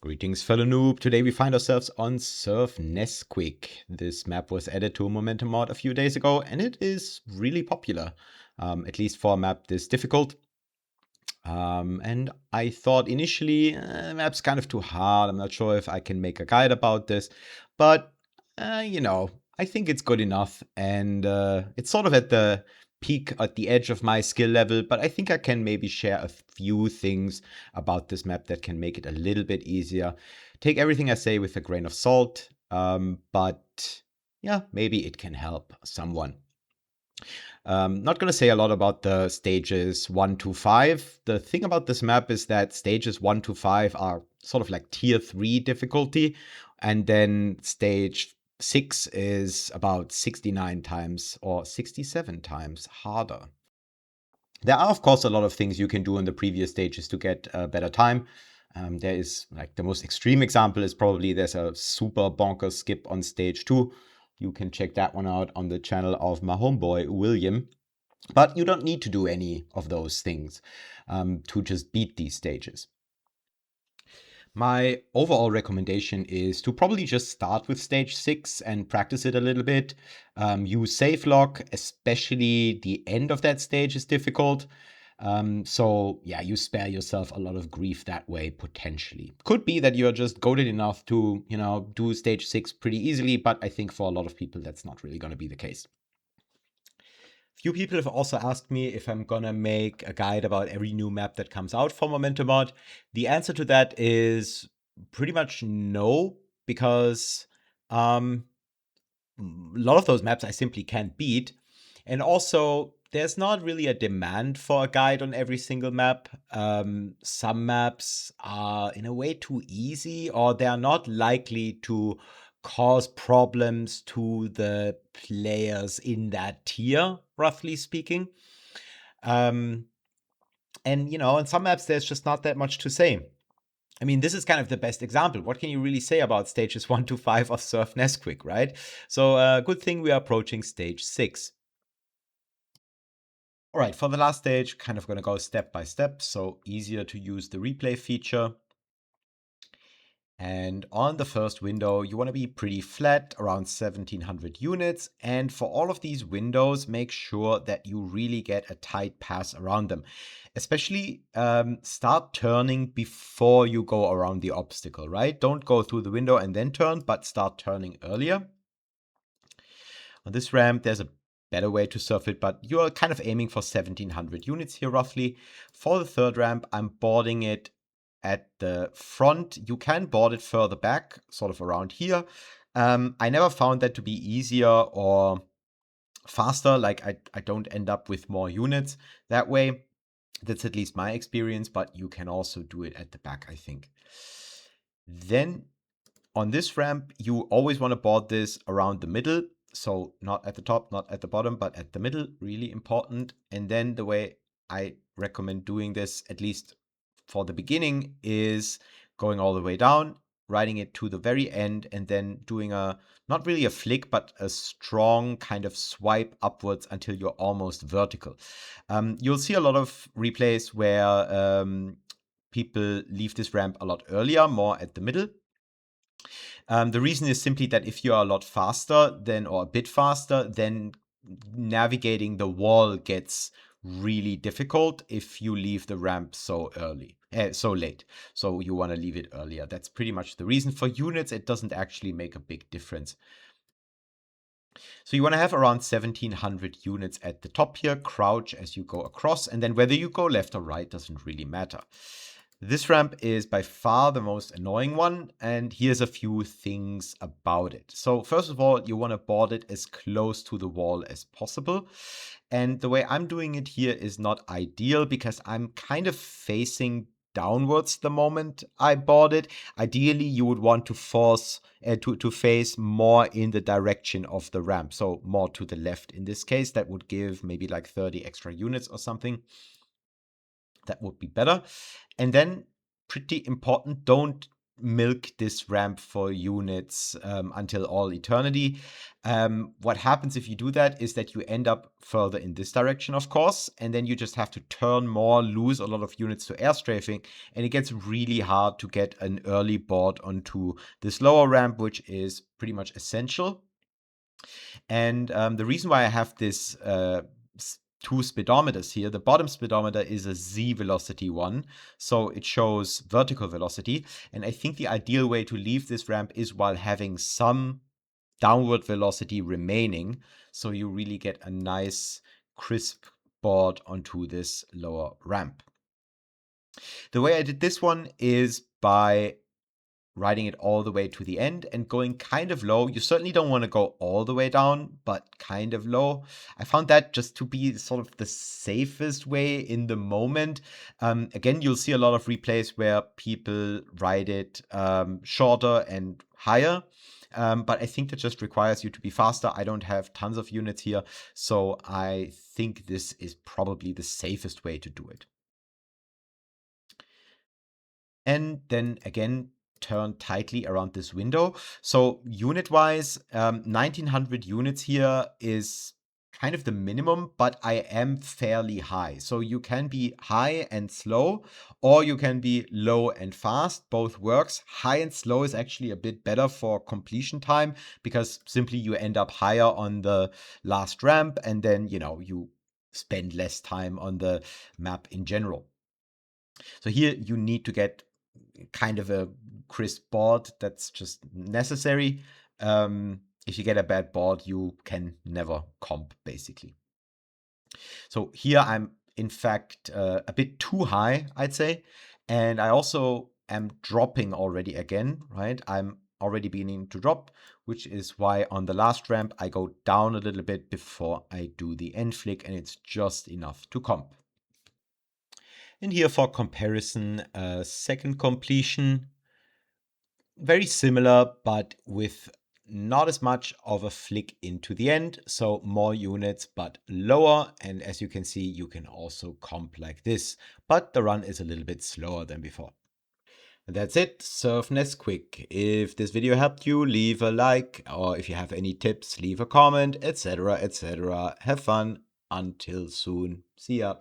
Greetings, fellow noob. Today we find ourselves on Surf Nesquik. This map was added to Momentum mod a few days ago, and it is really popular, at least for a map this difficult. And I thought initially, the map's kind of too hard. I'm not sure if I can make a guide about this, but I think it's good enough, and it's sort of at the peak, at the edge of my skill level, but I think I can maybe share a few things about this map that can make it a little bit easier. Take everything I say with a grain of salt, but yeah, maybe it can help someone. Not going to say a lot about the stages 1 to 5. The thing about this map is that stages 1 to 5 are sort of like tier 3 difficulty, and then stage 6 is about 69 times or 67 times harder. There are, of course, a lot of things you can do in the previous stages to get a better time. There is, like, the most extreme example is probably there's a super bonkers skip on stage 2. You can check that one out on the channel of my homeboy, William. But you don't need to do any of those things to just beat these stages. My overall recommendation is to probably just start with stage 6 and practice it a little bit. Use save lock, especially the end of that stage is difficult. So yeah, you spare yourself a lot of grief that way, potentially. Could be that you're just goated enough to, do stage 6 pretty easily, but I think for a lot of people that's not really going to be the case. Few people have also asked me if I'm gonna make a guide about every new map that comes out for Momentum mod. The answer to that is pretty much no, because a lot of those maps I simply can't beat. And also, there's not really a demand for a guide on every single map. Some maps are in a way too easy, or they're not likely to cause problems to the players in that tier, roughly speaking. And, in some maps, there's just not that much to say. I mean, this is kind of the best example. What can you really say about stages 1 to 5 of Surf Nesquik, right? So, good thing we are approaching stage 6. All right, for the last stage, kind of going to go step by step, so easier to use the replay feature. And on the first window, you want to be pretty flat, around 1700 units. And for all of these windows, make sure that you really get a tight pass around them. Especially start turning before you go around the obstacle, right? Don't go through the window and then turn, but start turning earlier. On this ramp, there's a better way to surf it, but you're kind of aiming for 1700 units here roughly. For the third ramp, I'm boarding it at the front. You can board it further back, sort of around here. I never found that to be easier or faster. Like I don't end up with more units that way. That's at least my experience, but you can also do it at the back, I think. Then on this ramp, you always want to board this around the middle. So not at the top, not at the bottom, but at the middle, really important. And then the way I recommend doing this, at least for the beginning, is going all the way down, riding it to the very end, and then doing not really a flick, but a strong kind of swipe upwards until you're almost vertical. You'll see a lot of replays where people leave this ramp a lot earlier, more at the middle. The reason is simply that if you are a lot faster or a bit faster, then navigating the wall gets really difficult if you leave the ramp so late. So you want to leave it earlier. That's pretty much the reason. For units, it doesn't actually make a big difference. So you want to have around 1700 units at the top here, crouch as you go across, and then whether you go left or right doesn't really matter. This ramp is by far the most annoying one, and here's a few things about it. So first of all, you want to board it as close to the wall as possible. And the way I'm doing it here is not ideal because I'm kind of facing downwards the moment I board it. Ideally, you would want to force to face more in the direction of the ramp, so more to the left in this case. That would give maybe like 30 extra units or something. That would be better. And then, pretty important, don't milk this ramp for units until all eternity. What happens if you do that is that you end up further in this direction, of course, and then you just have to turn more, lose a lot of units to air strafing, and it gets really hard to get an early board onto this lower ramp, which is pretty much essential. And the reason why I have this two speedometers here, the bottom speedometer is a z velocity one, so it shows vertical velocity. And I think the ideal way to leave this ramp is while having some downward velocity remaining, so you really get a nice crisp board onto this lower ramp. The way I did this one is by riding it all the way to the end and going kind of low. You certainly don't want to go all the way down, but kind of low. I found that just to be sort of the safest way in the moment. Again, you'll see a lot of replays where people ride it shorter and higher. But I think that just requires you to be faster. I don't have tons of units here, so I think this is probably the safest way to do it. And then again, turn tightly around this window. So unit-wise, 1900 units here is kind of the minimum, but I am fairly high. So you can be high and slow, or you can be low and fast. Both works. High and slow is actually a bit better for completion time because simply you end up higher on the last ramp, and then, you spend less time on the map in general. So here you need to get kind of a crisp board. That's just necessary. If you get a bad board, you can never comp, basically. So here I'm, in fact, a bit too high, I'd say. And I also am dropping already again, right? I'm already beginning to drop, which is why on the last ramp, I go down a little bit before I do the end flick, and it's just enough to comp. And here for comparison, second completion, very similar, but with not as much of a flick into the end. So more units, but lower. And as you can see, you can also comp like this, but the run is a little bit slower than before. And that's it. Serve Nesquick. If this video helped you, leave a like, or if you have any tips, leave a comment, etc., etc. Have fun. Until soon. See ya.